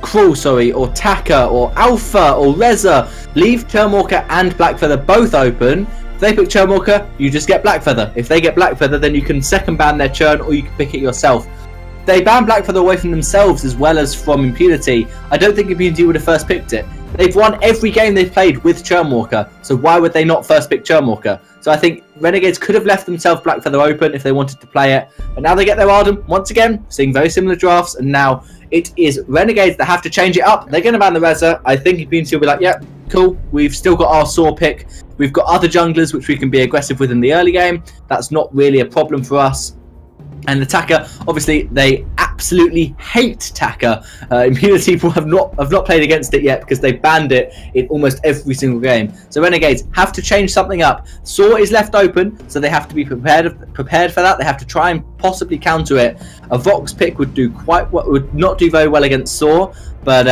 Cruel, or Taka, or Alpha, or Reza, leave Churnwalker and Blackfeather both open. If they pick Churnwalker, you just get Blackfeather. If they get Blackfeather, then you can second ban their Churn, or you can pick it yourself. They ban Blackfeather away from themselves as well as from Impunity. I don't think Impunity would have first picked it. They've won every game they've played with Churnwalker, so why would they not first pick Churnwalker? So I think Renegades could have left themselves Blackfeather open if they wanted to play it, but now they get their Arden. Once again, seeing very similar drafts, and now it is Renegades that have to change it up. They're going to ban the Reza. I think Impunity will be like, yeah, cool, we've still got our Saw pick. We've got other junglers which we can be aggressive with in the early game. That's not really a problem for us. And the Taka, obviously, they absolutely hate Taka. Impunity have not played against it yet because they banned it in almost every single game. So Renegades have to change something up. Saw is left open, so they have to be prepared for that. They have to try and possibly counter it. A Vox pick would not do very well against Saw, but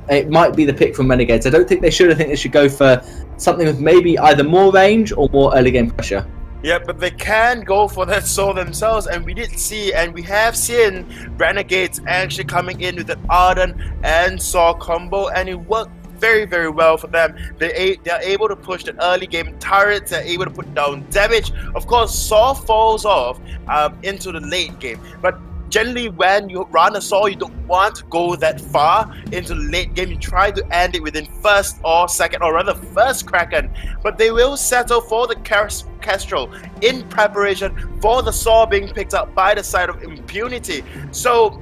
it might be the pick from Renegades. I don't think they should. I think they should go for something with maybe either more range or more early game pressure. Yeah, but they can go for that Saw themselves, and we have seen Renegades actually coming in with an Arden and Saw combo, and it worked very, very well for them. They're able to push the early game turrets, they're able to put down damage. Of course, Saw falls off into the late game, but generally when you run a Saw, you don't want to go that far into the late game. You try to end it within first or second, or rather first Kraken, but they will settle for the Kestrel in preparation for the Saw being picked up by the side of Impunity. So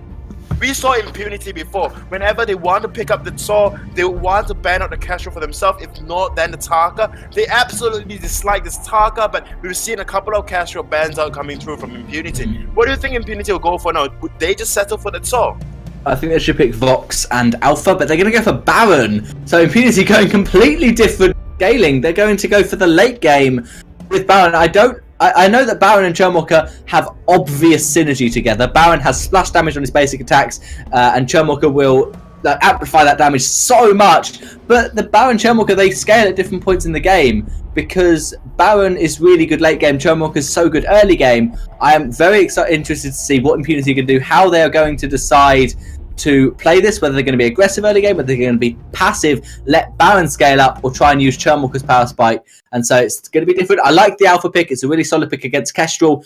we saw Impunity before. Whenever they want to pick up the Saw, they want to ban out the Kestrel for themselves. If not, then the Taka. They absolutely dislike this Taka, but we've seen a couple of Kestrel bans out coming through from Impunity. What do you think Impunity will go for now? Would they just settle for the Saw? I think they should pick Vox and Alpha, but they're going to go for Baron. So Impunity going completely different scaling. They're going to go for the late game with Baron. I know that Baron and Churnwalker have obvious synergy together. Baron has splash damage on his basic attacks, and Churnwalker will amplify that damage so much. But the Baron Churnwalker, they scale at different points in the game, because Baron is really good late game, Churnwalker is so good early game. I am very interested to see what Impunity can do, how they are going to decide to play this, whether they're going to be aggressive early game, whether they're going to be passive, let Baron scale up, or try and use Churnwalker's power spike. And so it's going to be different. I like the Alpha pick. It's a really solid pick against Kestrel.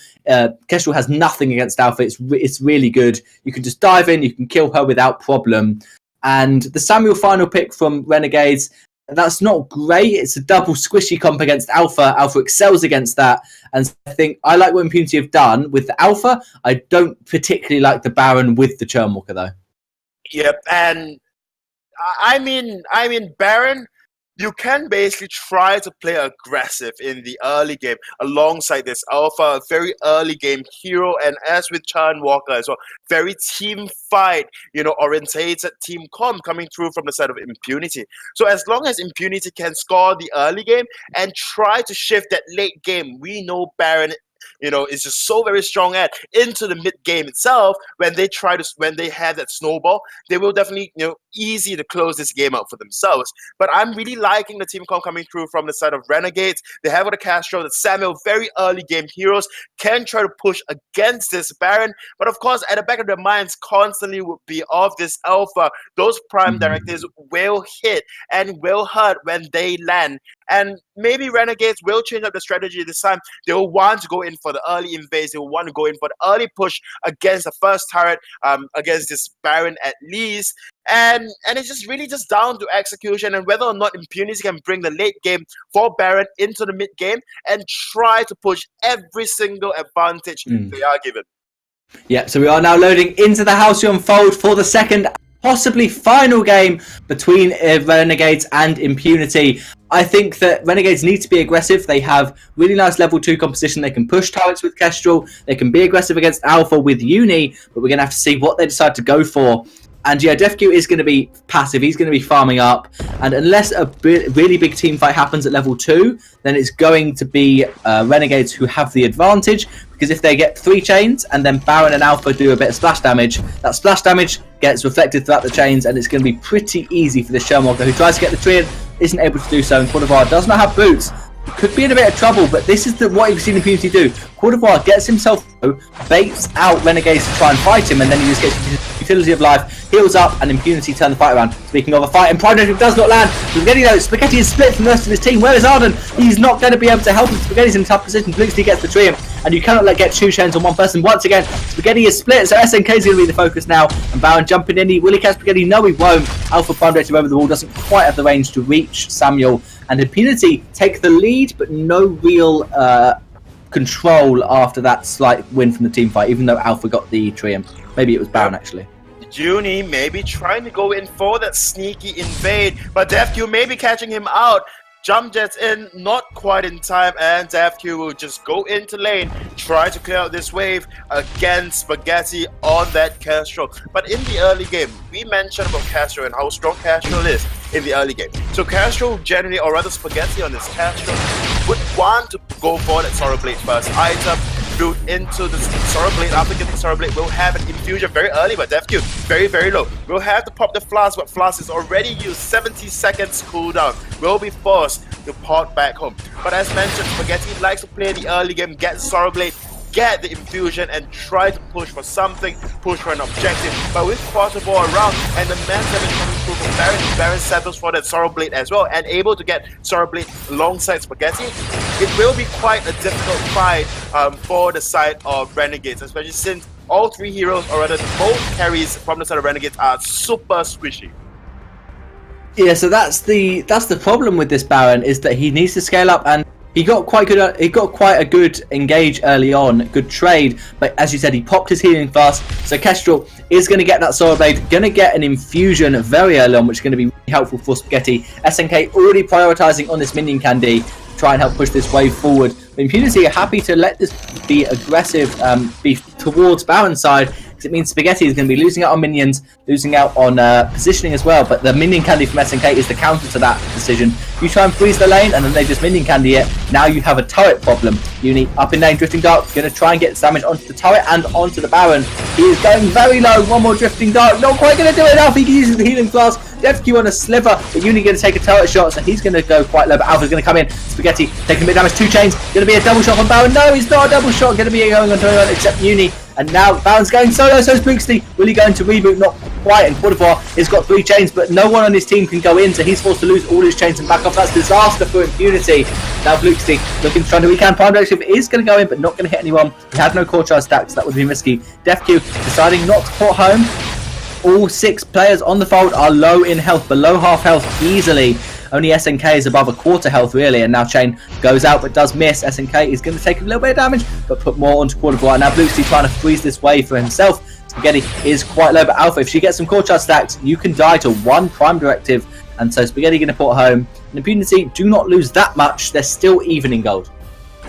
Kestrel has nothing against Alpha. It's really good. You can just dive in, you can kill her without problem. And the Samuel final pick from Renegades, that's not great. It's a double squishy comp against Alpha. Alpha excels against that. And I think I like what Impunity have done with the Alpha. I don't particularly like the Baron with the Churnwalker though. Yep, and I mean, Baron, you can basically try to play aggressive in the early game alongside this Alpha, a very early game hero, and as with Churnwalker as well, very team fight, orientated team comp coming through from the side of Impunity. So as long as Impunity can score the early game and try to shift that late game, we know Baron is just so very strong at into the mid game itself. When they have that snowball, they will definitely easy to close this game out for themselves. But I'm really liking the team comp coming through from the side of Renegades. They have the Castro, the Samuel, very early game heroes can try to push against this Baron, but of course at the back of their minds constantly would be of this Alpha. Those prime directives will hit and will hurt when they land. And maybe Renegades will change up the strategy this time. They will want to go in for the early invade. They will want to go in for the early push against the first turret, against this Baron at least. And it's just really just down to execution and whether or not Impunity can bring the late game for Baron into the mid game and try to push every single advantage they are given. Yeah, so we are now loading into the Halcyon Fold for the second, possibly final game between Renegades and Impunity. I think that Renegades need to be aggressive. They have really nice level 2 composition. They can push turrets with Kestrel. They can be aggressive against Alpha with Uni, but we're going to have to see what they decide to go for. And yeah, DefQ is going to be passive. He's going to be farming up. And unless a really big team fight happens at level 2, then it's going to be Renegades who have the advantage. Because if they get 3 chains and then Baron and Alpha do a bit of splash damage, that splash damage gets reflected throughout the chains, and it's going to be pretty easy for the Churnwalker who tries to get the tree and isn't able to do so. And Quadrivar does not have boots. Could be in a bit of trouble, but this is what you've seen Impunity do. Quadrivar gets himself through, baits out Renegades to try and fight him, and then he just gets futility of life, heals up, and Impunity turn the fight around. Speaking of a fight, and Prime Directive does not land. Spaghetti though, Spaghetti is split from the rest of his team. Where is Arden? He's not going to be able to help him. Spaghetti's in a tough position. Blixty gets the trio, and you cannot let get 2 chains on one person. Once again, Spaghetti is split, so SNK is going to be the focus now. And Baron jumping in. Will he catch Spaghetti? No, he won't. Alpha Prime Directive over the wall doesn't quite have the range to reach Samuel. And Impunity take the lead, but no real control after that slight win from the team fight, even though Alpha got the triumph. Maybe it was Baron, actually. Junie maybe trying to go in for that sneaky invade, but DevQ may be catching him out. Jump Jets in, not quite in time, and DevQ will just go into lane, try to clear out this wave against Spaghetti on that Kestrel. But in the early game, we mentioned about Kestrel and how strong Kestrel is in the early game. So Kestrel generally, or rather Spaghetti on this Kestrel, would want to go for that Sorrow Blade first item, build into the Sorrow Blade. After getting the Sorrow Blade, we'll have an infusion very early, but DevQ very, very low. We'll have to pop the Flask, but Flask is already used 70 seconds cooldown. We'll be forced to port back home. But as mentioned, Spaghetti likes to play the early game, get Sorrow Blade, get the infusion, and try to push for something, push for an objective. But with Quarter Ball around and the man damage coming through from Baron, Baron settles for that Sorrow Blade as well, and able to get Sorrow Blade alongside Spaghetti, it will be quite a difficult fight for the side of Renegades, especially since all 3 heroes, or rather both carries from the side of Renegades, are super squishy. Yeah, so that's the problem with this Baron, is that he needs to scale up, and he got quite good. He got quite a good engage early on, good trade. But as you said, he popped his healing fast. So Kestrel is going to get that Sorrow Blade, going to get an infusion very early on, which is going to be really helpful for Spaghetti. SNK already prioritizing on this minion candy to try and help push this wave forward. But Impunity are happy to let this be aggressive, be towards Baron's side, because it means Spaghetti is going to be losing out on minions, losing out on positioning as well. But the minion candy from SNK is the counter to that decision. You try and freeze the lane, and then they just minion candy it. Now you have a turret problem. Uni up in lane, Drifting Dark, going to try and get damage onto the turret and onto the Baron. He is going very low. One more Drifting Dark, not quite going to do enough. He uses the healing flask. DevQ on a sliver, but Uni going to take a turret shot, so he's going to go quite low. But Alpha's going to come in. Spaghetti taking a bit of damage. 2 chains. Going to be a double shot on Baron. No, he's not a double shot. Going to be going on to anyone except Uni. And now Baron's going solo, so is Blixty. Will he go into reboot? Not quite. And Quartervar has got 3 chains, but no one on his team can go in, so he's forced to lose all his chains and back off. That's disaster for Impunity. Now Blixty looking to try to weekend. Prime Directive is going to go in, but not going to hit anyone. He had no core charge stacks, so that would be risky. DevQ deciding not to port home. All 6 players on the fold are low in health, below half health easily. Only SNK is above a quarter health really, and now Chain goes out but does miss. SNK is going to take a little bit of damage, but put more onto Quarter Bar. Now Blixty trying to freeze this wave for himself. Spaghetti is quite low, but Alpha, if she gets some core charge stacks, you can die to 1 Prime Directive. And so Spaghetti going to port home. And Impunity do not lose that much. They're still even in gold.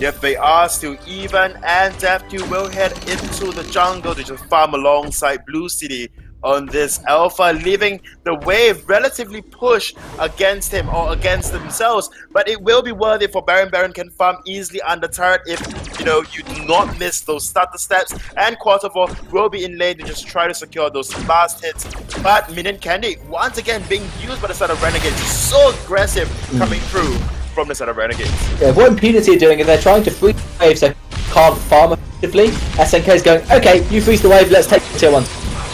Yep, they are still even, and DevQ will head into the jungle to just farm alongside Blue City on this Alpha, leaving the wave relatively push against him or against themselves. But it will be worth it for Baron. Baron can farm easily under turret if you do not miss those starter steps, and Quartervar will be in lane to just try to secure those last hits. But Minion Candy once again being used by the side of Renegades, so aggressive coming through from the side of Renegades. Yeah, what Impunity are doing is they're trying to freeze the wave so can't farm effectively. SNK is going, okay, you freeze the wave, let's take the tier 1.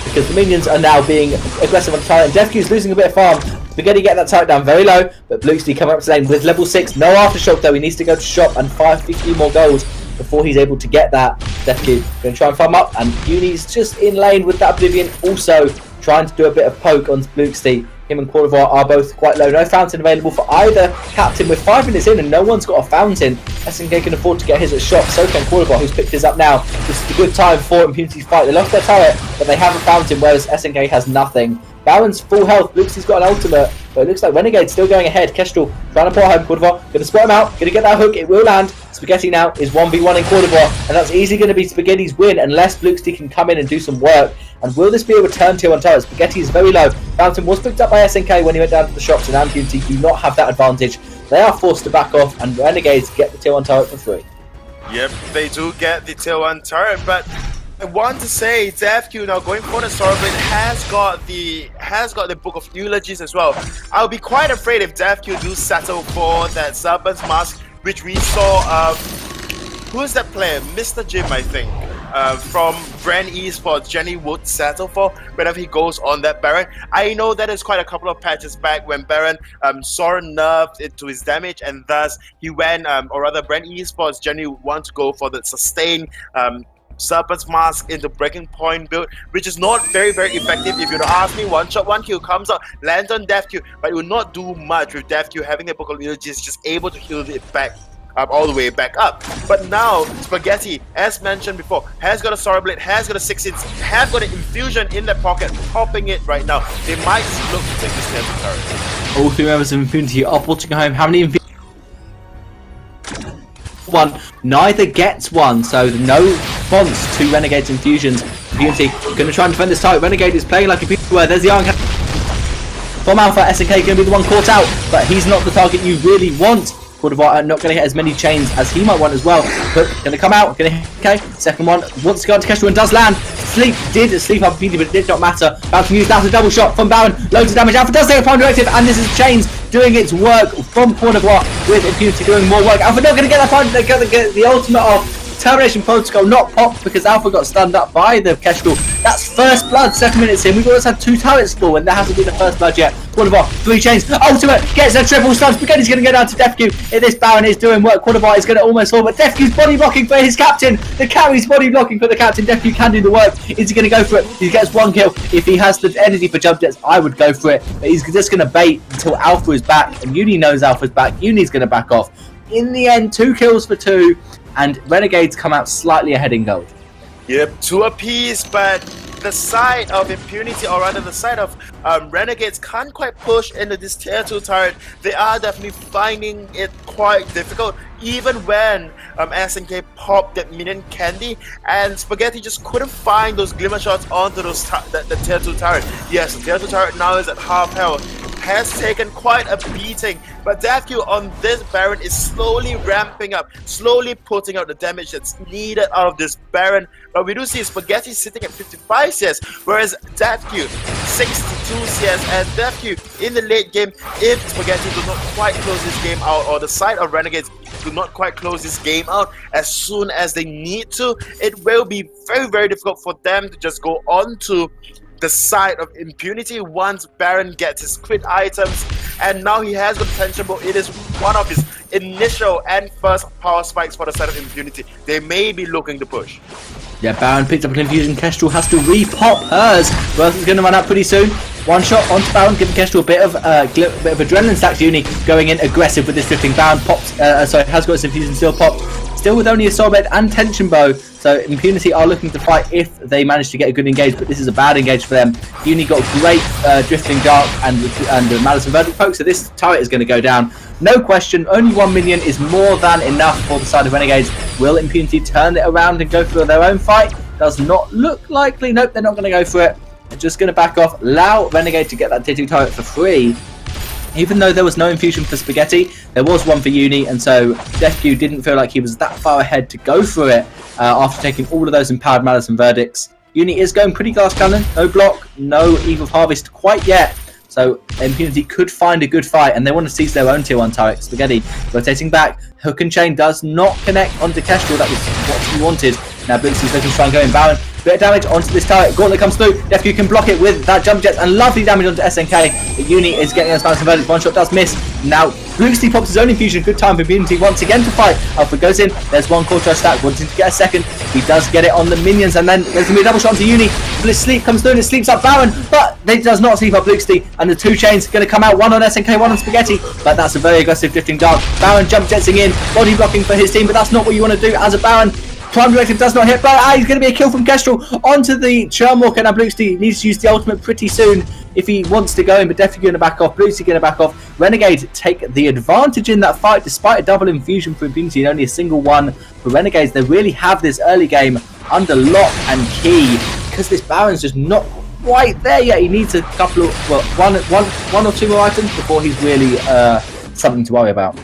Because the minions are now being aggressive on the turret. DevQ is losing a bit of farm. Spaghetti get that turret down very low, but Blixty coming up to lane with level 6. No aftershock though, he needs to go to shop and fire 50 more gold before he's able to get that. DevQ going to try and farm up, and Uni's just in lane with that Oblivion, also trying to do a bit of poke on Blixty. Him and Quartervar are both quite low. No fountain available for either captain. With 5 minutes in and no one's got a fountain, SNK can afford to get his at shop. So can Quartervar, who's picked his up now. This is a good time for Impunity's fight. They lost their turret, but they have a fountain, whereas SNK has nothing. Baron's full health. Luxie's got an ultimate, but it looks like Renegade's still going ahead. Kestrel trying to pour home. Quartervar going to spot him out. Going to get that hook. It will land. Spaghetti now is 1v1 in Quartervar, and that's easily going to be Spaghetti's win unless Blixty can come in and do some work. And will this be a return tier 1 turret? Spaghetti is very low. Fountain was picked up by SNK when he went down to the shops, and Impunity do not have that advantage. They are forced to back off, and Renegades get the tier 1 turret for free. Yep, they do get the tier 1 turret, but I want to say DevQ now going for the Sorrow Blade has got the Book of Eulogies as well. I'll be quite afraid if DevQ do settle for that Serpent's Mask, which we saw. Who is that player? Mr. Jim, I think. from Brand Esports Jenny would settle for whenever he goes on that Baron. I know that is quite a couple of patches back when Baron saw a nerf into his damage, and thus he went, or rather Brand Esports Jenny want to go for the sustain Serpent's Mask into Breaking Point build, which is not very effective. If you don't ask me, one shot, one kill comes out, lands on Death Q, but it will not do much with Death Q. Having the Apocalypse is just able to heal it back all the way back up. But now Spaghetti, as mentioned before, has got a Sorrow Blade, has got a 6-inch, has got an Infusion in their pocket, popping it right now. They might look to take this Tier 2 turret. All 3 members of Impunity are porting home. How many one? Neither gets one, so no response to Renegade's infusions. Impunity going to try and defend this target. Renegade is playing like a beauty where there's the Iron Cannon from Alpha. SNK going to be the one caught out, but he's not the target you really want. Not going to hit as many chains as he might want as well, but going to come out, going to hit, okay, second one, wants to go into Kestrel and does land. Sleep did sleep up Impunity, but it did not matter. Baron can use that as a double shot from Baron, loads of damage. Alpha does take a prime directive, and this is chains doing its work from Corner Block with Impunity doing more work. Alpha not going to get that prime, they're going to get the ultimate of Termination Protocol not popped because Alpha got stunned up by the Kestrel. That's first blood, 7 minutes in. We've always had 2 turrets full and there hasn't been a first blood yet. Quadribar, 3 chains, ultimate, gets a triple stun. Spaghetti's going to go down to Death Q. If this Baron is doing work, Quadribar is going to almost fall, but Death Q's body blocking for his captain. The carry's body blocking for the captain. Death Q can do the work. Is he going to go for it? He gets 1 kill. If he has the energy for jump jets, I would go for it. But he's just going to bait until Alpha is back, and Uni knows Alpha's back. Uni's going to back off. In the end, 2 kills for 2. And Renegades come out slightly ahead in gold. Yep, 2 apiece, but the side of Impunity, or rather the side of Renegades, can't quite push into this Tier 2 turret. They are definitely finding it quite difficult, even when SNK popped that minion candy, and Spaghetti just couldn't find those glimmer shots onto those the Tier 2 turret. Yes, the Tier 2 turret now is at half health. Has taken quite a beating, but Death Q on this Baron is slowly ramping up, slowly putting out the damage that's needed out of this Baron. But we do see Spaghetti sitting at 55 CS, whereas Death Q 62 CS, and Death Q in the late game, if Spaghetti does not quite close this game out, or the side of Renegades do not quite close this game out as soon as they need to, it will be very difficult for them to just go on to the side of Impunity once Baron gets his crit items, and now he has got potential, but it is one of his initial and first power spikes for the side of Impunity. They may be looking to push. Yeah, Baron picked up an infusion. Kestrel has to re-pop hers. Worth is going to run out pretty soon. 1 shot onto Baron, giving Kestrel a bit of adrenaline stack. Uni going in aggressive with this drifting. Baron pops, has got his infusion still popped. Still with only a soul bed and tension bow. So Impunity are looking to fight if they manage to get a good engage, but this is a bad engage for them. Uni got great drifting dark and Madison Verdict poke, so this turret is going to go down. No question, only 1 minion is more than enough for the side of Renegades. Will Impunity turn it around and go for their own fight? Does not look likely. Nope, they're not going to go for it. They're just going to back off, allow Renegade to get that Titu turret for free. Even though there was no infusion for Spaghetti, there was one for Uni, and so Death Q didn't feel like he was that far ahead to go for it after taking all of those empowered malice and verdicts. Uni is going pretty glass cannon, no block, no Eve of Harvest quite yet. So Impunity could find a good fight, and they want to seize their own tier 1 turret. Spaghetti rotating back. Hook and chain does not connect onto Kestrel. That was what he wanted. Now Blixie's looking to try and go in. Baron, bit of damage onto this turret. Gauntlet comes through. Death Q can block it with that jump jet, and lovely damage onto SNK. But Uni is getting us balance and verdict. 1 shot does miss. Now Blixie pops his own infusion. Good time for Impunity once again to fight. Alpha goes in. There's 1 quarter stack. Wanting to get a second. He does get it on the minions, and then there's going to be a double shot onto Uni. Bliss sleep comes through and it sleeps up Baron, but it does not sleep up Blixie. And the 2 chains going to come out. 1 on SNK, 1 on Spaghetti. But that's a very aggressive drifting dark. Baron jump jetsing in. Body blocking for his team, but that's not what you want to do as a Baron. Prime Directive does not hit, but he's going to be a kill from Kestrel onto the Churnwalker. Now Blixie needs to use the ultimate pretty soon if he wants to go in, but definitely going to back off. Blixie going to back off. Renegade take the advantage in that fight despite a double infusion for Impunity and only a single one for Renegades. They really have this early game under lock and key because this Baron's just not quite there yet. He needs a couple of, well, one or two more items before he's really something to worry about.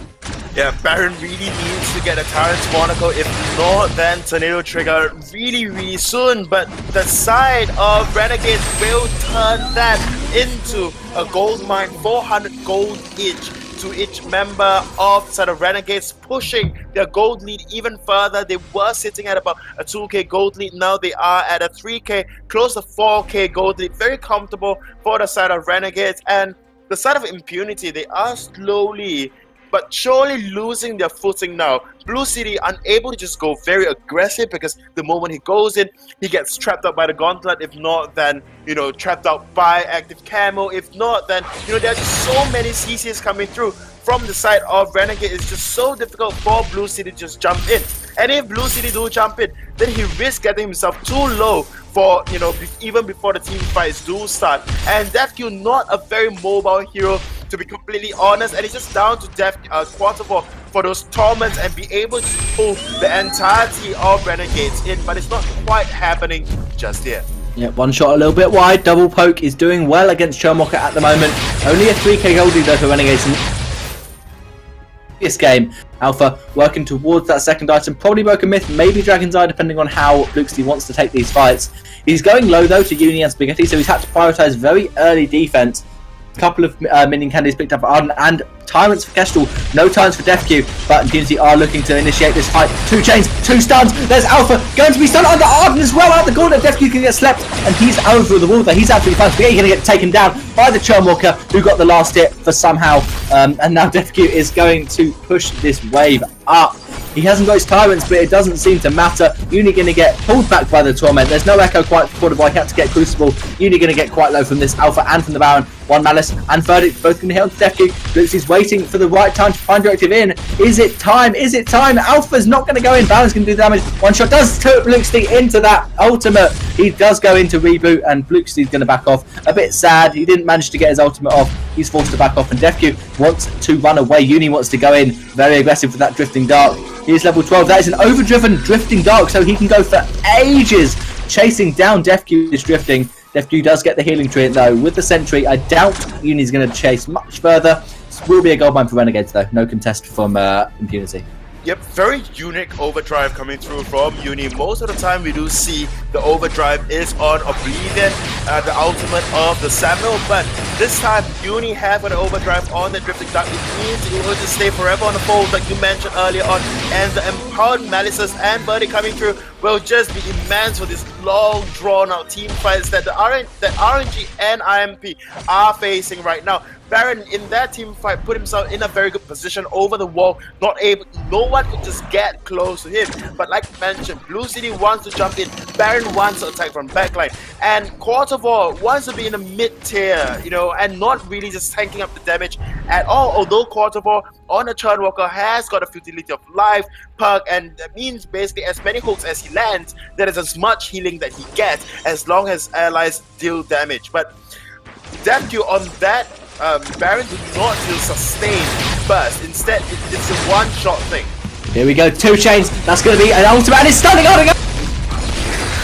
Yeah, Baron really needs to get a Tyrant's Monaco. If not, then Tornado Trigger really soon. But the side of Renegades will turn that into a gold mine, 400 gold each. to each member of the side of Renegades, pushing their gold lead even further. They were sitting at about a 2k gold lead. Now they are at a 3k, close to 4k gold lead. Very comfortable for the side of Renegades. And the side of Impunity, they are slowly but surely losing their footing now. Blue City unable to just go very aggressive, because the moment he goes in, he gets trapped out by the Gauntlet. If not, then, you know, trapped out by active camo. If not, then, you know, there's just so many CCs coming through from the side of Renegade. It's just so difficult for Blue City to just jump in. And if Blue City do jump in, then he risks getting himself too low for, you know, even before the team fights do start. And DefQ, not a very mobile hero, to be completely honest, and it's just down to Quaterfall for those torments and be able to pull the entirety of Renegades in, but it's not quite happening just yet. Yeah, one shot a little bit wide. Double poke is doing well against Churmwalker at the moment. Only a 3k gold lead though for Renegades in this game. Alpha working towards that second item, probably Broken Myth, maybe Dragon's Eye, depending on how Bluxty wants to take these fights. He's going low though to Uni and Spaghetti, so he's had to prioritise very early defense. Couple of minion candies picked up for Arden and Tyrants for Kestrel. No Tyrants for DefQ, but Impunity are looking to initiate this fight. 2 chains, 2 stuns. There's Alpha going to be stunned under Arden as well. Out the corner, DefQ can get slept, and he's over the wall there. He's absolutely fine. Spaghetti going to get taken down by the Churmwalker, who got the last hit for somehow. And now DefQ is going to push this wave up. He hasn't got his Tyrants, but it doesn't seem to matter. Uni going to get pulled back by the Torment. There's no Echo quite affordable. He had to get Crucible. Uni going to get quite low from this Alpha and from the Baron. One Malice and Verdict both going to hit on DefQ. Luxie's waiting for the right time to find directive in. Is it time? Is it time? Alpha's not going to go in. Baron's going to do the damage. One shot does took Luxie into that ultimate. He does go into reboot, and Luxie's going to back off. A bit sad. He didn't manage to get his ultimate off. He's forced to back off, and DefQ wants to run away. Uni wants to go in. Very aggressive with that Drifting Dark. He is level 12. That is an overdriven Drifting Dark, so he can go for ages chasing down DefQ is drifting. DefQ does get the healing tree though. With the sentry, I doubt Uni's going to chase much further. This will be a gold mine for Renegades though. No contest from Impunity. Yep, very unique overdrive coming through from Uni. Most of the time we do see the overdrive is on Oblivion, the ultimate of the Samuel, but this time Uni have an overdrive on the Drifting Dark. It means it will just stay forever on the fold like you mentioned earlier on, and the Empowered Malices and Verdict coming through will just be immense for this long drawn out team fights that the RNG and IMP are facing right now. Baron in that team fight put himself in a very good position over the wall, no one could just get close to him. But like mentioned, Blue City wants to jump in, Baron wants to attack from backline, and Quaterfall wants to be in a mid-tier, you know, and not really just tanking up the damage at all. Although Quaterfall on a Churnwalker has got a Futility of Life perk, and that means basically as many hooks as he lands, there is as much healing that he gets as long as allies deal damage. But DefQ on that Baron do not deal sustained burst. Instead, it's a one-shot thing. Here we go, 2 chains. That's going to be an ultimate, and it's stunning. Oh,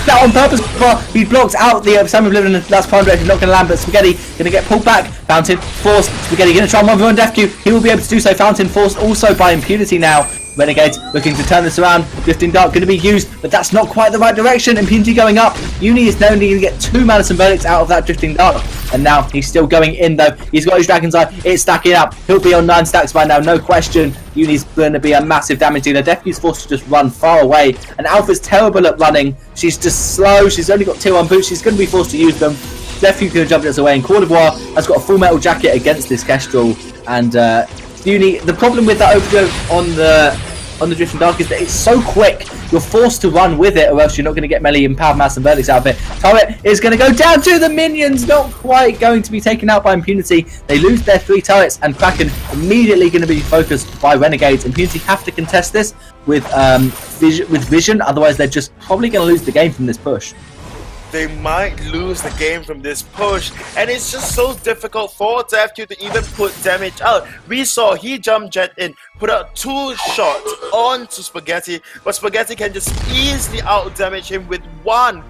that on purpose, but he blocks out the Samuel Oblivion, and that's prime directive, not going to land, but Spaghetti going to get pulled back. Fountain forced. Spaghetti going to try and one on DefQ. He will be able to do so. Fountain forced also by Impunity now. Renegades looking to turn this around. Drifting Dark going to be used, but that's not quite the right direction. Impunity going up. Uni is now only going to get 2 Malice and Verdicts out of that Drifting Dark. And now he's still going in though. He's got his Dragon's Eye. It's stacking up. He'll be on 9 stacks by now, no question. Uni's going to be a massive damage dealer. DefQ's forced to just run far away. And Alpha's terrible at running. She's just slow. She's only got tier 1 boots. She's going to be forced to use them. DefQ could have jumped this away. And Call of War has got a full metal jacket against this Kestrel. And Uni, the problem with that overdrive on the Drifting Dark is that it's so quick. You're forced to run with it, or else you're not going to get melee Empowered Mass and Verdicts out of it. Turret is going to go down to the minions. Not quite going to be taken out by Impunity. They lose their 3 turrets, and Kraken immediately going to be focused by Renegades. Impunity have to contest this with vision, otherwise they're just probably going to lose the game from this push. They might lose the game from this push, and it's just so difficult for DefQ to even put damage out. We saw he jump jet in, put out 2 shots onto Spaghetti, but Spaghetti can just easily out damage him with one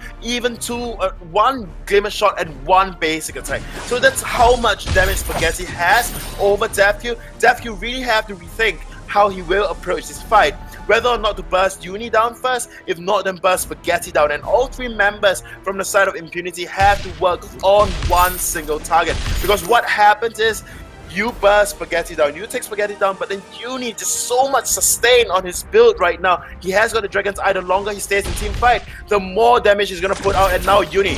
glimmer shot and 1 basic attack. So that's how much damage Spaghetti has over DefQ. DefQ really have to rethink how he will approach this fight. Whether or not to burst Uni down first, if not then burst Spaghetti down, and all 3 members from the side of Impunity have to work on one single target. Because what happens is, you burst Spaghetti down, you take Spaghetti down, but then you need just so much sustain on his build right now. He has got the Dragon's Eye. The longer he stays in team fight, the more damage he's going to put out. And now Uni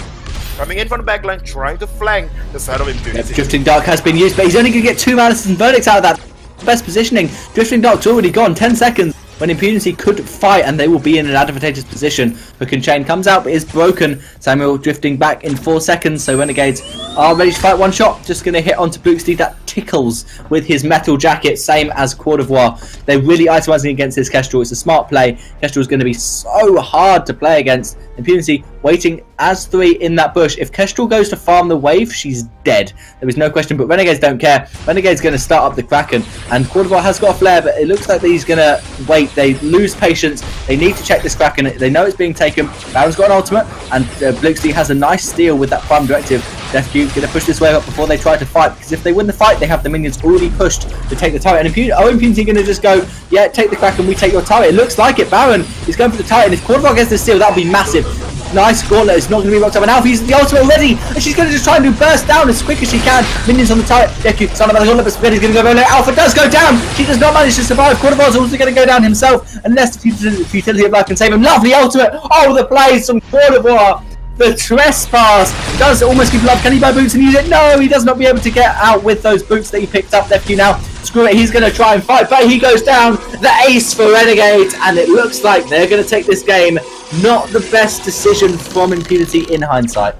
coming in from the backline, trying to flank the side of Impunity. Drifting Dark has been used, but he's only going to get 2 Malice and Verdicts out of that. Best positioning. Drifting Dark's already gone. 10 seconds. When Impunity could fight, and they will be in an advantageous position. Hook and Chain comes out, but is broken. Samuel drifting back in 4 seconds, so Renegades are ready to fight one shot. Just going to hit onto Booksy. That tickles with his metal jacket, same as Coeur d'Ivoire. They're really itemizing against this Kestrel. It's a smart play. Kestrel is going to be so hard to play against. Impunity waiting as 3 in that bush. If Kestrel goes to farm the wave, she's dead. There is no question, but Renegades don't care. Renegades going to start up the Kraken, and Coeur d'Ivoire has got a flare, but it looks like he's going to wait. They lose patience. They need to check this Kraken. They know it's being taken. Baron's got an ultimate, and Bluxy has a nice steal with that Prime Directive. DefQ going to push this wave up before they try to fight, because if they win the fight, they have the minions already pushed to take the turret. And Impunity going to just go, yeah, take the Kraken, we take your turret. It looks like it. Baron is going for the turret, and if Coeur d'Ivoire gets the steal, that would be massive. Nice Gauntlet, it's not going to be rocked up, and Alfie uses the ultimate already, and she's going to just try and do burst down as quick as she can. Minions on the turret. DefQ, son of a Gauntlet, but Spaghetti's going to go very low. Alpha does go down. She does not manage to survive. Coeur d'Ivoire's also going to go down himself, unless the futility of life can save him. Lovely ultimate. Oh, the plays from Coeur d'Ivoire. The trespass does almost keep love. Can he buy boots and use it? No, he does not be able to get out with those boots that he picked up. DefQ now, screw it, he's going to try and fight, but he goes down. The ace for Renegades, and it looks like they're going to take this game. Not the best decision from Impunity in hindsight.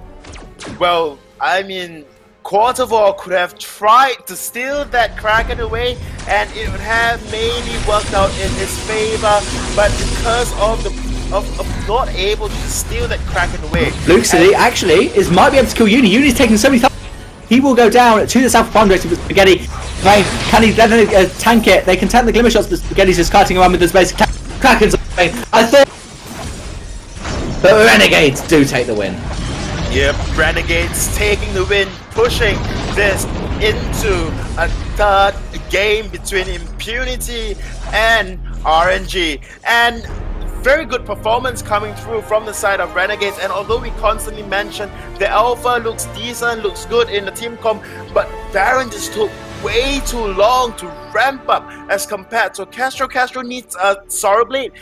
Well, I mean, Coeur d'Ivoire could have tried to steal that Kraken away, and it would have maybe worked out in his favor, but because of the not able to steal that Kraken away. Luke City actually might be able to kill Uni. Uni's taking so many. He will go down to the South Prime Directive with Spaghetti. Can he then tank it? They can tank the Glimmer Shots, but Spaghetti's just kiting around with his basic Kraken's. I thought, but Renegades do take the win. Yep, Renegades taking the win, pushing this into a third game between Impunity and RNG. And very good performance coming through from the side of Renegades, and although we constantly mention the Alpha looks decent, looks good in the team comp, but Baron just took way too long to ramp up as compared to Castro. Castro needs a Sorrow Blade.